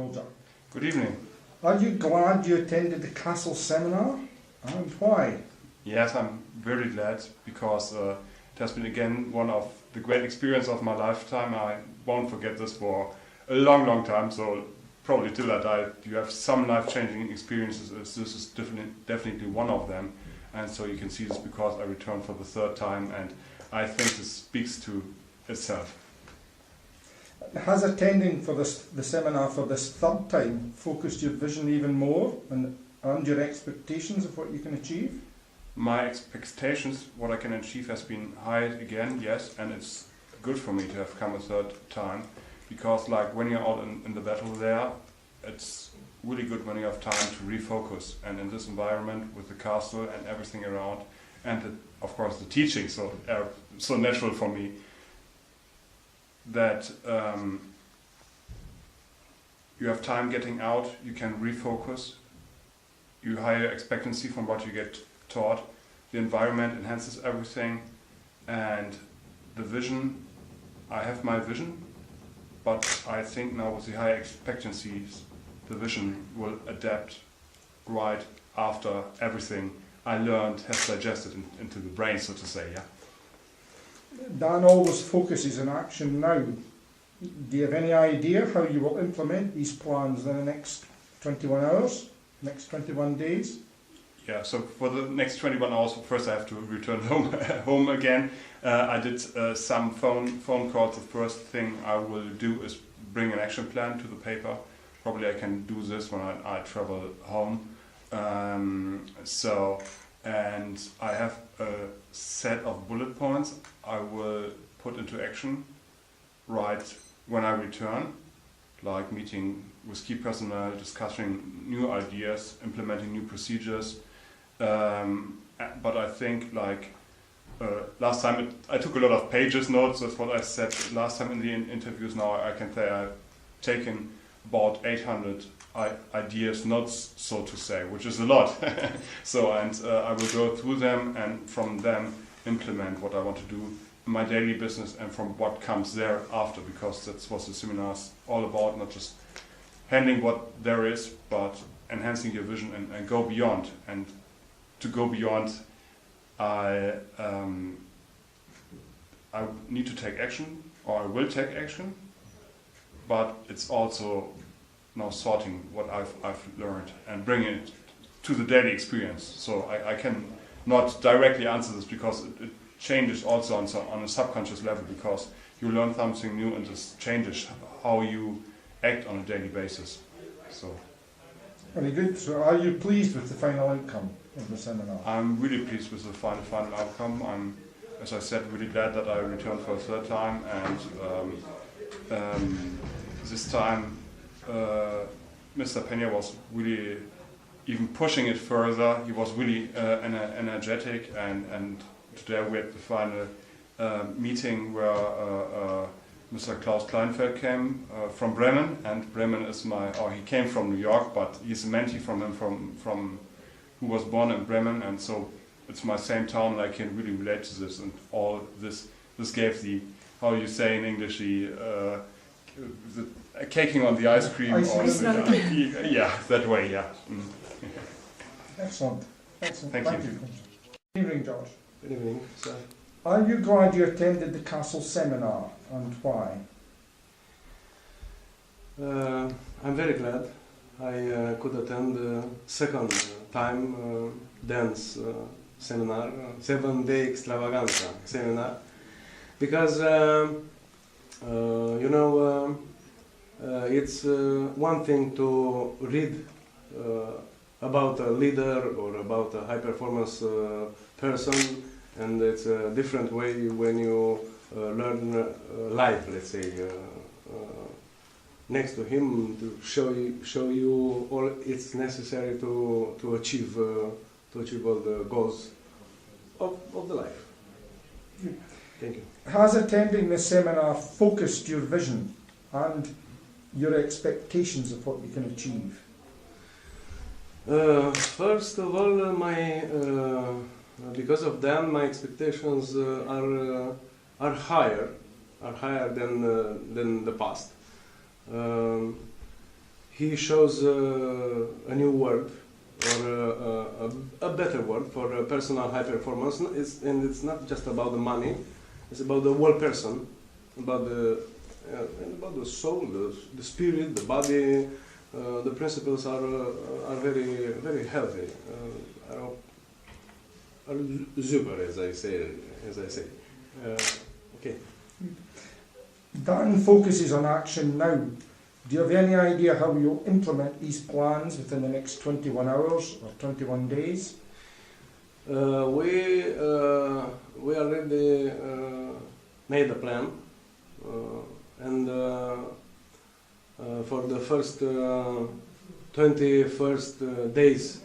Roger. Good evening. Are you glad you attended the Castle seminar, and why? Yes, I'm very glad because it has been again one of the great experience of my lifetime. I won't forget this for a long, long time. So probably till I die, you have some life-changing experiences. This is definitely one of them. And so you can see this because I returned for the third time, and I think this speaks to itself. Has attending for the seminar for this third time focused your vision even more and your expectations of what you can achieve? My expectations, what I can achieve, has been high again, yes, and it's good for me to have come a third time, because like when you're out in the battle there, it's really good when you have time to refocus, and in this environment with the castle and everything around, and of course the teaching, so natural for me, that you have time getting out, you can refocus, you higher expectancy from what you get taught, the environment enhances everything, and the vision, I have my vision, but I think now with the higher expectancies, the vision will adapt right after everything I learned has digested into the brain, so to say, yeah. Dan always focuses on action now. Do you have any idea how you will implement these plans in the next 21 hours, next 21 days? Yeah, so for the next 21 hours, first I have to return home again. I did some phone calls. The first thing I will do is bring an action plan to the paper. Probably I can do this when I travel home. And I have a set of bullet points I will put into action right when I return, like meeting with key personnel, discussing new ideas, implementing new procedures. But I think like last time I took a lot of pages notes. That's what I said last time in the interviews. Now I can say I've taken about 800 ideas, notes, so to say, which is a lot. So, and I will go through them and from them implement what I want to do in my daily business and from what comes thereafter, because that's what the seminar's all about, not just handling what there is, but enhancing your vision and go beyond. And to go beyond, I need to take action, or I will take action, but it's also now sorting what I've learned and bringing it to the daily experience. So I can not directly answer this because it changes also on a subconscious level, because you learn something new and this changes how you act on a daily basis. So. Very good. So are you pleased with the final outcome of the seminar? I'm really pleased with the final outcome. I'm, as I said, really glad that I returned for a third time, and this time Mr. Peña was really even pushing it further. He was really energetic, and today we had the final meeting where Mr. Klaus Kleinfeld came from Bremen, and Bremen is he came from New York, but he's a mentee from him from who was born in Bremen, and so it's my same town, and I can really relate to this, and all this gave the, how you say in English, the caking on the ice cream, yeah, that way, yeah. Mm. Excellent. Thank you. Good evening, George. Good evening, sir. Are you glad you attended the Castle seminar, and why? I'm very glad I could attend the second time dance seminar, 7-day extravaganza seminar, because it's one thing to read about a leader or about a high-performance person, and it's a different way when you learn live, let's say, next to him, to show you all it's necessary to achieve all the goals of the life. Thank you. Has attending the seminar focused your vision and your expectations of what you can achieve? First of all, because of them, my expectations are higher than the past. he shows a new word or a better word for personal high performance. And it's not just about the money; it's about the whole person, about the soul, the spirit, the body. The principles are very very healthy. Are super, as I say. Okay. Dan focuses on action now. Do you have any idea how you'll implement these plans within the next 21 hours or 21 days? We already made a plan, and for the first 21st days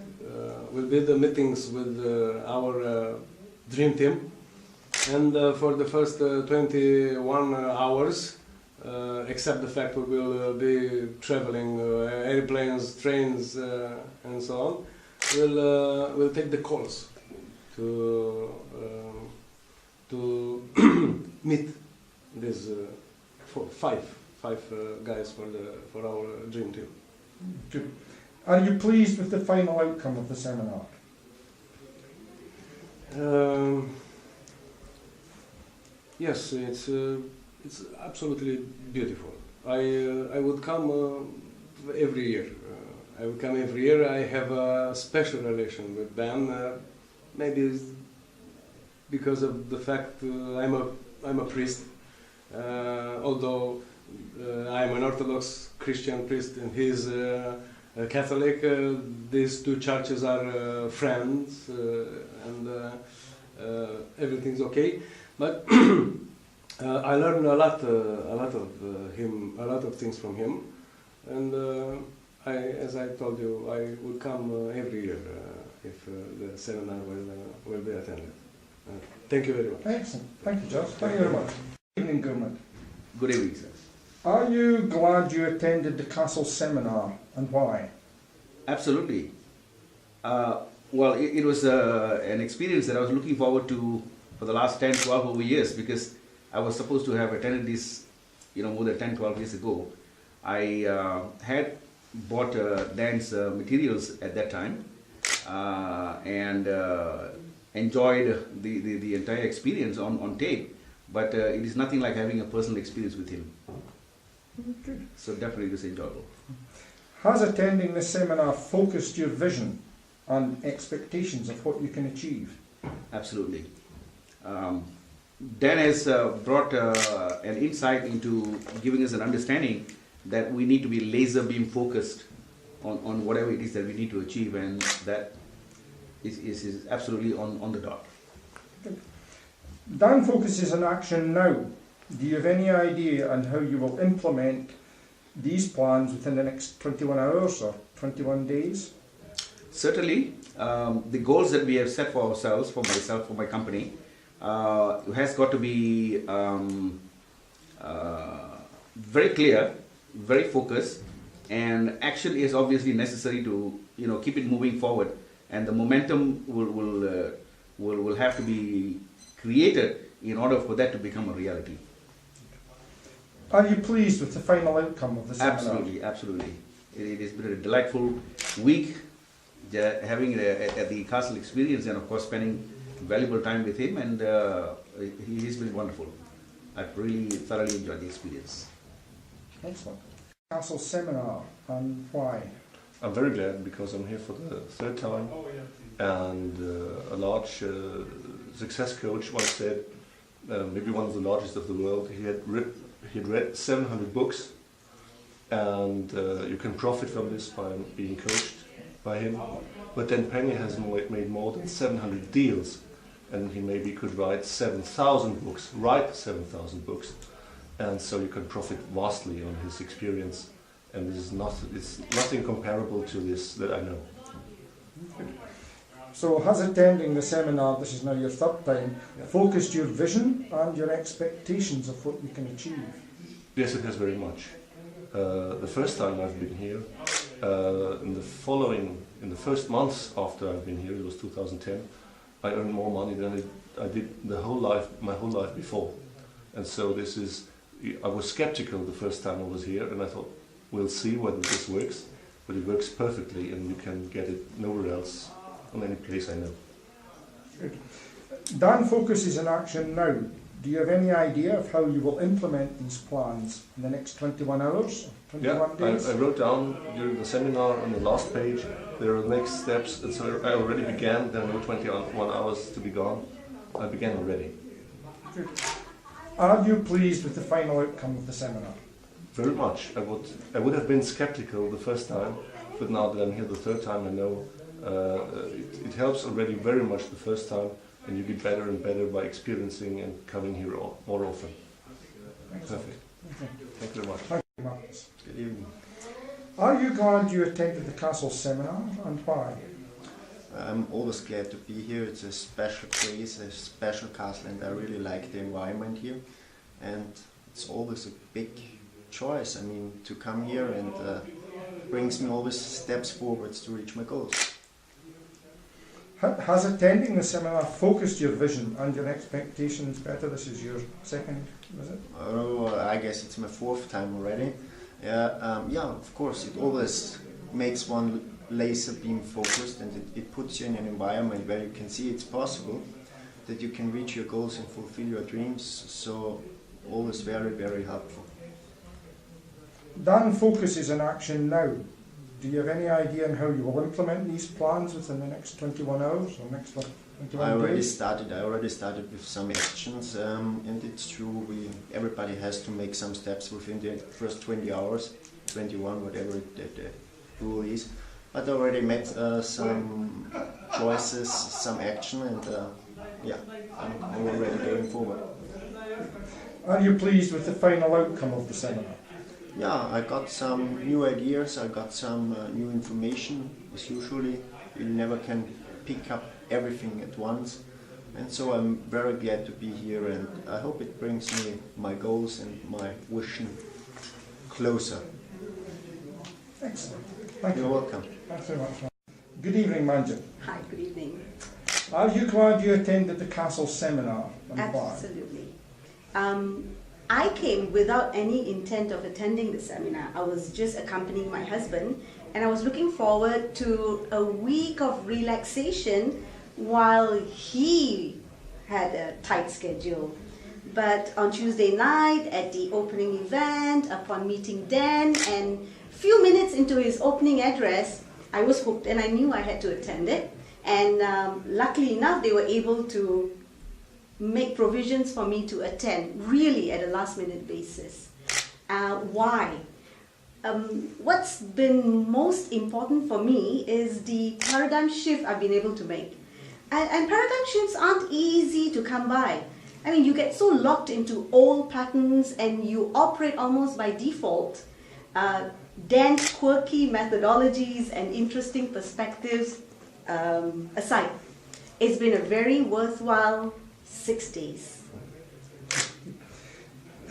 will be the meetings with our dream team, and for the first 21 hours, except the fact we will be traveling airplanes, trains, and so on, we'll take the calls to meet these five guys for our dream team. Good. Are you pleased with the final outcome of the seminar? Yes, it's absolutely beautiful. I would come every year. I would come every year. I have a special relation with Ben. Maybe it's because of the fact I'm a priest. Although I'm an Orthodox Christian priest and he's a Catholic, these two churches are friends, and everything's okay. But I learned a lot of things from him, and as I told you, I will come every year if the seminar will be attended. Thank you very much. Excellent. Thank you, Josh. Thank you very much. Good evening, Gurmit. Good evening, sir. Are you glad you attended the Castle seminar, and why? Absolutely. Well, it was an experience that I was looking forward to for the last 10, 12 over years, because I was supposed to have attended this, more than 10, 12 years ago. I had bought Dan's materials at that time and enjoyed the entire experience on tape, but it is nothing like having a personal experience with him. Good. So definitely it was enjoyable. Has attending the seminar focused your vision and expectations of what you can achieve? Absolutely. Dan has brought an insight into giving us an understanding that we need to be laser beam focused on whatever it is that we need to achieve, and that is absolutely on the dot. Dan focuses on action now. Do you have any idea on how you will implement these plans within the next 21 hours or 21 days? Certainly, the goals that we have set for ourselves, for myself, for my company, has got to be very clear, very focused, and action is obviously necessary to keep it moving forward, and the momentum will have to be created in order for that to become a reality. Are you pleased with the final outcome of the seminar? Absolutely, absolutely. It has been a delightful week, having at the castle experience, and of course spending valuable time with him, and he's been wonderful. I've really thoroughly enjoyed the experience. Excellent. Castle seminar, and why? I'm very glad because I'm here for the third time, and a large success coach once said, maybe one of the largest of the world, he had read 700 books, and you can profit from this by being coached by him. But then Peña has made more than 700 deals, and he maybe could write 7,000 books, and so you can profit vastly on his experience, and this is it's nothing comparable to this that I know. So has attending the seminar, this is now your third time, focused your vision and your expectations of what you can achieve? Yes, it has very much. The first time I've been here, in the first months after I've been here, it was 2010, I earned more money than I did my whole life before. And so I was skeptical the first time I was here, and I thought, we'll see whether this works, but it works perfectly and you can get it nowhere else on any place I know. Good. Dan focuses on action now. Do you have any idea of how you will implement these plans in the next 21 hours, 21 days? I wrote down during the seminar on the last page, there are next steps. I already began, there are no 21 hours to be gone. I began already. Good. Are you pleased with the final outcome of the seminar? Very much. I would have been skeptical the first time, but now that I'm here the third time, I know it helps already very much the first time, and you get better and better by experiencing and coming here more often. Perfect. Okay. Thank you very much. Thank you, Marcus. Good evening. Are you glad you attended the Castle seminar, and why? I'm always glad to be here. It's a special place, a special castle, and I really like the environment here. And it's always a big choice. I mean, to come here and brings me always steps forwards to reach my goals. Has attending the seminar focused your vision and your expectations better? This is your second visit. Oh, I guess it's my fourth time already. Yeah, of course, it always makes one laser beam focused, and it puts you in an environment where you can see it's possible, that you can reach your goals and fulfill your dreams. So always very, very helpful. Dan focuses on action now. Do you have any idea on how you will implement these plans within the next 21 hours or next 21 I already days? started with some actions, and it's true. Everybody has to make some steps within the first 20 hours, 21, whatever the rule is. But I already made some choices, some action, and yeah, I'm already going forward. Are you pleased with the final outcome of the seminar? Yeah, I got some new ideas, I got some new information. As usually, you never can pick up everything at once. And so I'm very glad to be here, and I hope it brings me my goals and my vision closer. Excellent. Thank You're you. welcome. Thanks very much. Good evening, Manjit. Hi, good evening. Are you glad you attended the Castle seminar, and why? Absolutely. I came without any intent of attending the seminar. I was just accompanying my husband, and I was looking forward to a week of relaxation while he had a tight schedule. But on Tuesday night at the opening event, upon meeting Dan, and few minutes into his opening address, I was hooked and I knew I had to attend it. And luckily enough, they were able to make provisions for me to attend, really at a last minute basis. Why? What's been most important for me is the paradigm shift I've been able to make. And paradigm shifts aren't easy to come by. I mean, you get so locked into old patterns and you operate almost by default. Dan's quirky methodologies and interesting perspectives aside, it's been a very worthwhile 6 days.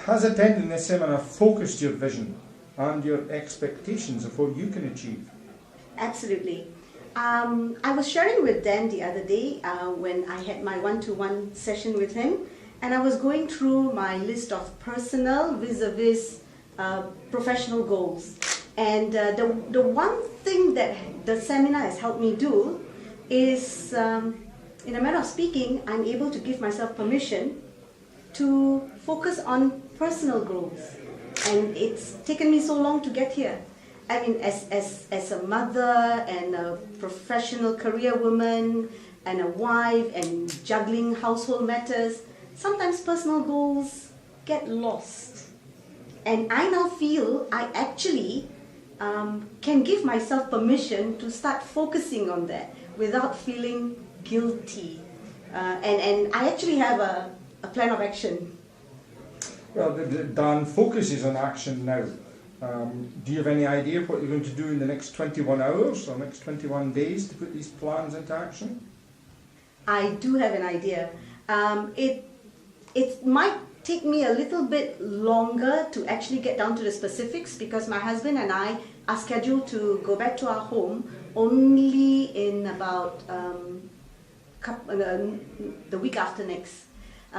Has attending the seminar focused your vision and your expectations of what you can achieve? Absolutely. I was sharing with Dan the other day when I had my one-to-one session with him, and I was going through my list of personal vis-a-vis professional goals. And the one thing that the seminar has helped me do is, in a manner of speaking, I'm able to give myself permission to focus on personal growth. And it's taken me so long to get here. I mean, as a mother and a professional career woman and a wife and juggling household matters, sometimes personal goals get lost. And I now feel I actually can give myself permission to start focusing on that without feeling guilty. And I actually have a plan of action. Well, Dan focuses on action now. Do you have any idea what you're going to do in the next 21 hours or next 21 days to put these plans into action? I do have an idea. It might take me a little bit longer to actually get down to the specifics because my husband and I are scheduled to go back to our home only in about the week after next.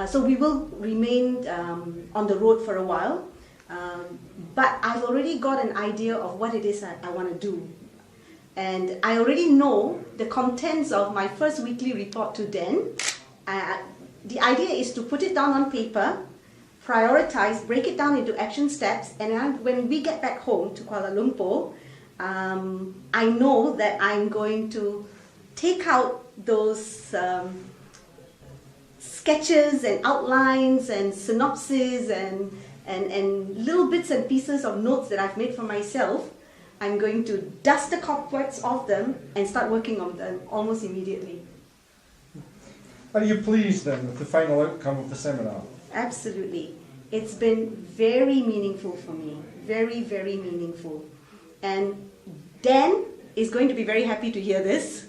So we will remain on the road for a while. But I've already got an idea of what it is I want to do. And I already know the contents of my first weekly report to Dan. The idea is to put it down on paper, prioritize, break it down into action steps, and when we get back home to Kuala Lumpur, I know that I'm going to take out those sketches and outlines and synopses and little bits and pieces of notes that I've made for myself. I'm going to dust the cobwebs off them and start working on them almost immediately. Are you pleased then with the final outcome of the seminar? Absolutely. It's been very meaningful for me. Very, very meaningful. And Dan is going to be very happy to hear this.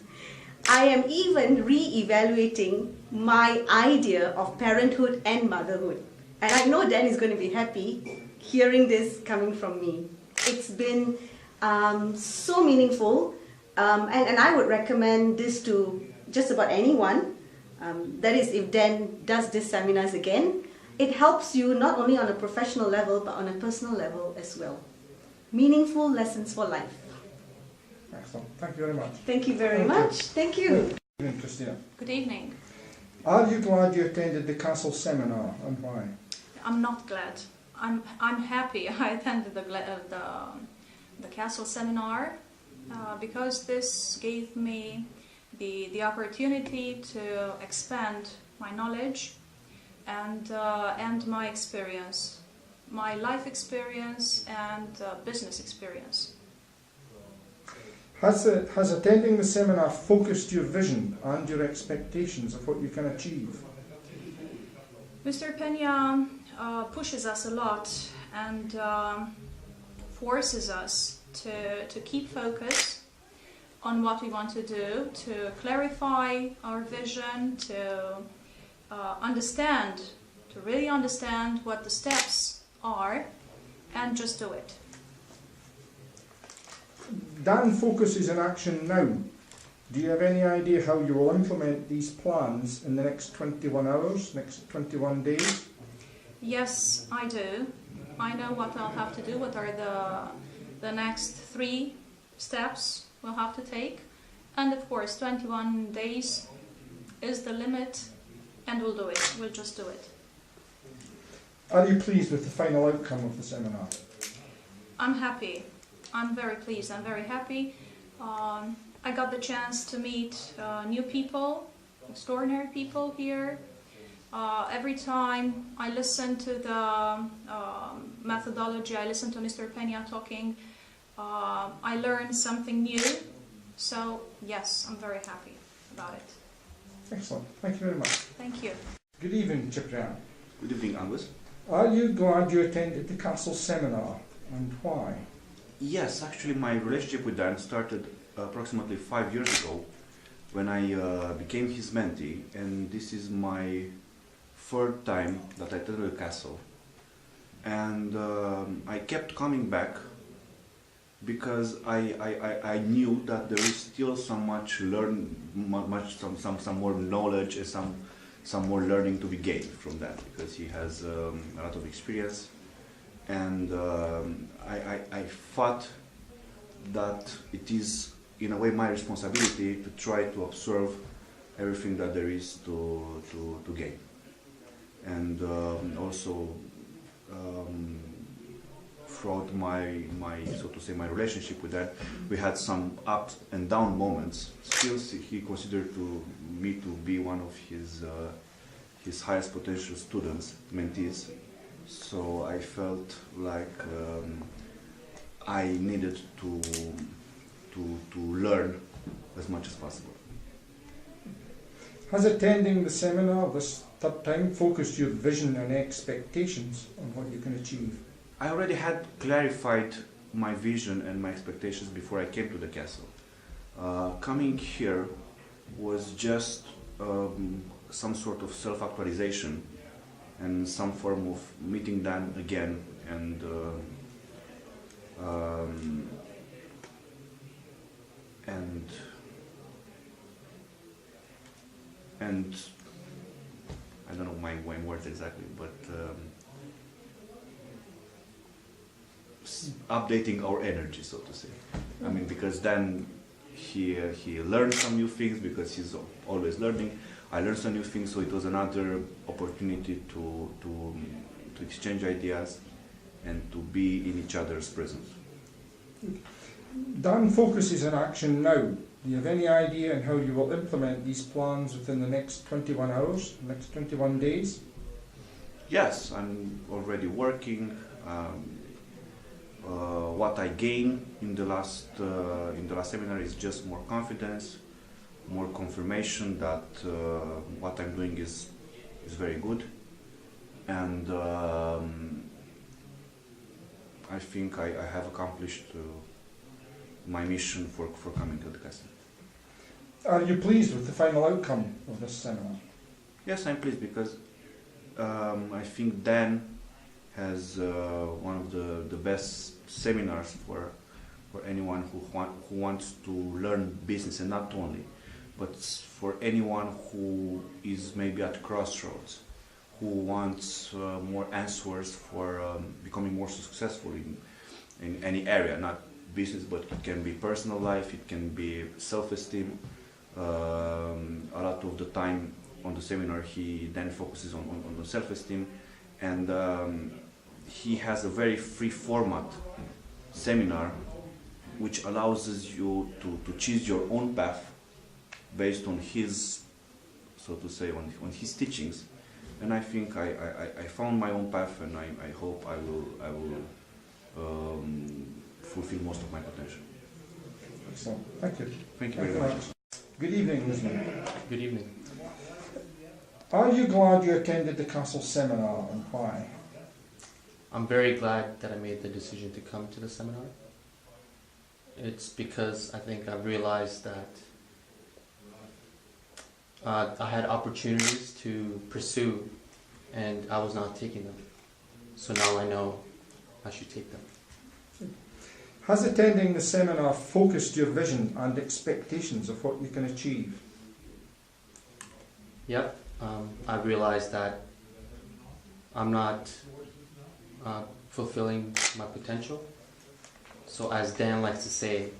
I am even re-evaluating my idea of parenthood and motherhood. And I know Dan is going to be happy hearing this coming from me. It's been so meaningful, and I would recommend this to just about anyone. That is, if Dan does these seminars again, it helps you not only on a professional level, but on a personal level as well. Meaningful lessons for life. Excellent. Thank you very much. Thank you very much. Thank you. Good evening, Christina. Good evening. Are you glad you attended the Castle seminar, and why? I'm not glad. I'm happy I attended the Castle seminar because this gave me the opportunity to expand my knowledge and my experience, my life experience and business experience. Has attending the seminar focused your vision and your expectations of what you can achieve? Mr. Peña pushes us a lot and forces us to keep focus on what we want to do, to clarify our vision, to understand, to really understand what the steps are and just do it. Dan focuses on action now. Do you have any idea how you will implement these plans in the next 21 hours, next 21 days? Yes, I do. I know what I'll have to do, what are the next 3 steps we'll have to take. And of course, 21 days is the limit, and we'll do it. We'll just do it. Are you pleased with the final outcome of the seminar? I'm happy. I'm very pleased. I'm very happy. I got the chance to meet new people, extraordinary people here. Every time I listen to the methodology, I listen to Mr. Peña talking, I learn something new. So yes, I'm very happy about it. Excellent. Thank you very much. Thank you. Good evening, Ciprian. Good evening, Angus. Are you glad you attended the Castle seminar, and why? Yes, actually my relationship with Dan started approximately 5 years ago when I became his mentee, and this is my 3rd time that I attended the Castle. And I kept coming back because I knew that there is still some more knowledge and some more learning to be gained from that, because he has a lot of experience. And I thought that it is, in a way, my responsibility to try to observe everything that there is to gain. And also, throughout my so to say my relationship with that, we had some up and down moments. Still, he considered me to be one of his highest potential students, mentees. So I felt like I needed to learn as much as possible. Has attending the seminar this 3rd time focused your vision and expectations on what you can achieve? I already had clarified my vision and my expectations before I came to the Castle. Coming here was just some sort of self-actualization and some form of meeting Dan again, and I don't know my words exactly, but updating our energy, so to say. I mean, because then he learns some new things because he's always learning. I learned some new things, so it was another opportunity to exchange ideas and to be in each other's presence. Dan focuses on action now. Do you have any idea on how you will implement these plans within the next 21 hours, next 21 days? Yes, I'm already working. What I gained in the last seminar is just more confidence, more confirmation that what I'm doing is very good, and I think I have accomplished my mission for coming to the casting. Are you pleased with the final outcome of this seminar? Yes, I'm pleased because I think Dan has one of the best seminars for anyone who wants to learn business, and not only, but for anyone who is maybe at crossroads, who wants more answers for becoming more successful in any area, not business, but it can be personal life, it can be self-esteem. A lot of the time on the seminar he then focuses on the self-esteem, and he has a very free format seminar which allows you to choose your own path based on his, so to say, on his teachings. And I think I found my own path, and I hope I will fulfill most of my potential. Excellent. Thank you. Thank you very much. Good evening, Lisman. Good evening. Are you glad you attended the Castle seminar, and why? I'm very glad that I made the decision to come to the seminar. It's because I think I've realized that I had opportunities to pursue and I was not taking them. So now I know I should take them. Has attending the seminar focused your vision and expectations of what you can achieve? Yep, I realized that I'm not fulfilling my potential. So as Dan likes to say,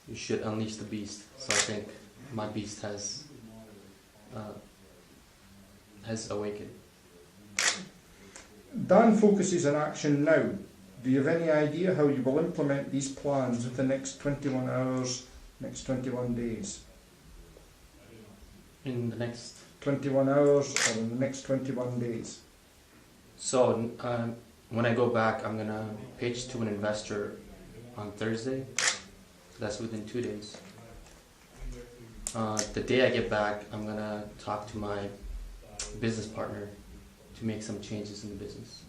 you should unleash the beast. So I think my beast has awakened. Dan focuses on action now. Do you have any idea how you will implement these plans within the next 21 hours, next 21 days? In the next 21 hours or in the next 21 days? So when I go back, I'm gonna pitch to an investor on Thursday. That's within 2 days. The day I get back, I'm gonna talk to my business partner to make some changes in the business.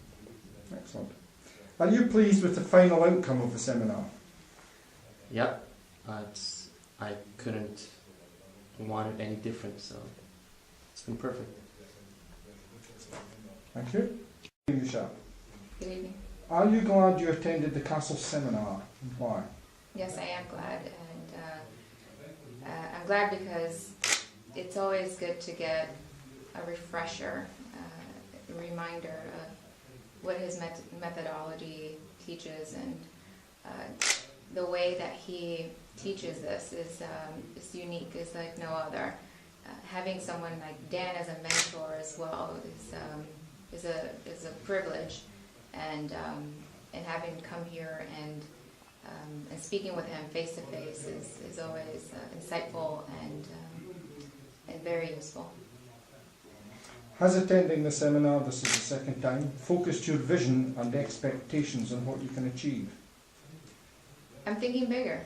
Excellent. Are you pleased with the final outcome of the seminar? Yep, I couldn't want it any different, so it's been perfect. Thank you. Good evening. Are you glad you attended the Castle seminar, and why? Yes, I am glad, and I'm glad because it's always good to get a refresher, a reminder of what his methodology teaches, and the way that he teaches this is unique, is like no other. Having someone like Dan as a mentor as well is a privilege, and having come here and speaking with him face to face is always insightful and very useful. Has attending the seminar, this is the second time, focused your vision and expectations on what you can achieve? I'm thinking bigger,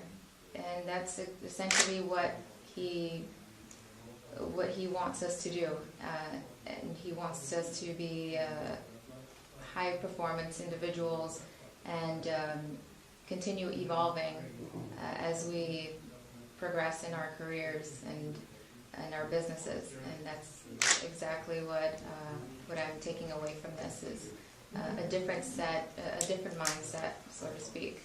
and that's essentially what he wants us to do, and he wants us to be high performance individuals and continue evolving as we progress in our careers and our businesses, and that's exactly what I'm taking away from this is a different mindset, so to speak.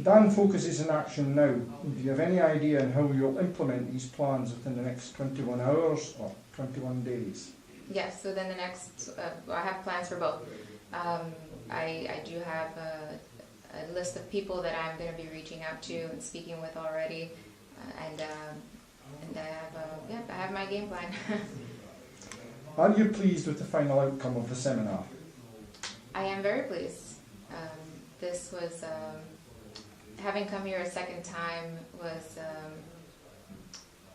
Dan focuses on action now. Do you have any idea on how you'll implement these plans within the next 21 hours or 21 days? Yes, so then the next, I have plans for both. I do have a list of people that I'm going to be reaching out to and speaking with already, and I have my game plan. Are you pleased with the final outcome of the seminar? I am very pleased. This was, having come here a second time was,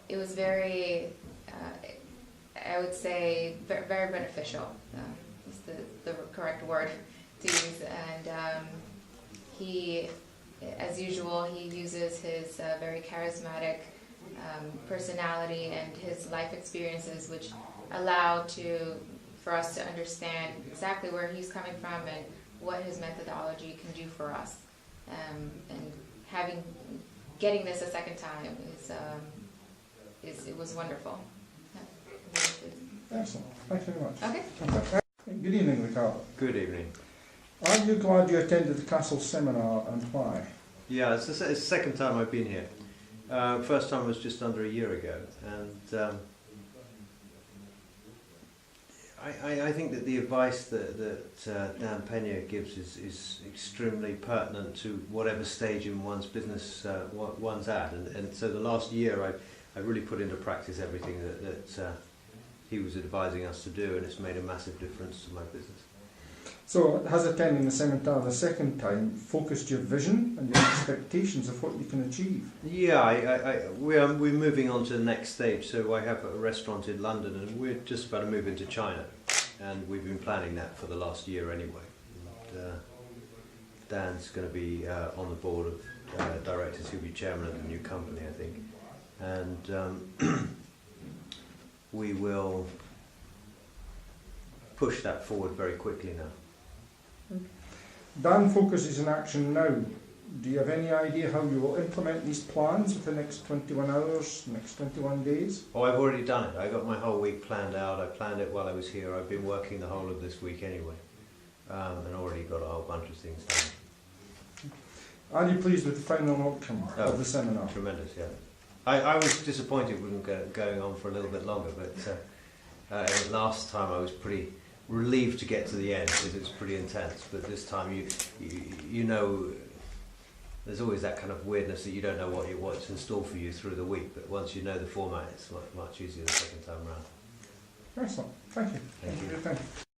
it was very, I would say, very beneficial, is the correct word to use. And he, as usual, he uses his very charismatic personality and his life experiences, which allow for us to understand exactly where he's coming from and what his methodology can do for us. And getting this a second time it was wonderful. Yeah. Excellent. Thank you very much. Okay. Good evening, Ricardo. Good evening. Are you glad you attended the Castle seminar, and why? Yeah, it's the second time I've been here. First time was just under a year ago, and I think that the advice that Dan Peña gives is extremely pertinent to whatever stage in one's business one's at, and so the last year I really put into practice everything that he was advising us to do, and it's made a massive difference to my business. So, has attending the seminar the second time focused your vision and your expectations of what you can achieve? Yeah, we're moving on to the next stage. So I have a restaurant in London, and we're just about to move into China, and we've been planning that for the last year anyway. And, Dan's going to be on the board of directors. He'll be chairman of the new company, I think, and we will push that forward very quickly now. Dan focuses in action now. Do you have any idea how you will implement these plans with the next 21 hours, next 21 days? Oh, I've already done it. I got my whole week planned out. I planned it while I was here. I've been working the whole of this week anyway, and already got a whole bunch of things done. Are you pleased with the final outcome of the seminar? Tremendous, yeah. I was disappointed it wasn't going on for a little bit longer, but last time I was pretty relieved to get to the end because it was pretty intense. But this time, you know, there's always that kind of weirdness that you don't know what's in store for you through the week. But once you know the format, it's much easier the second time around. Excellent. Thank you. Thank you. Thank you.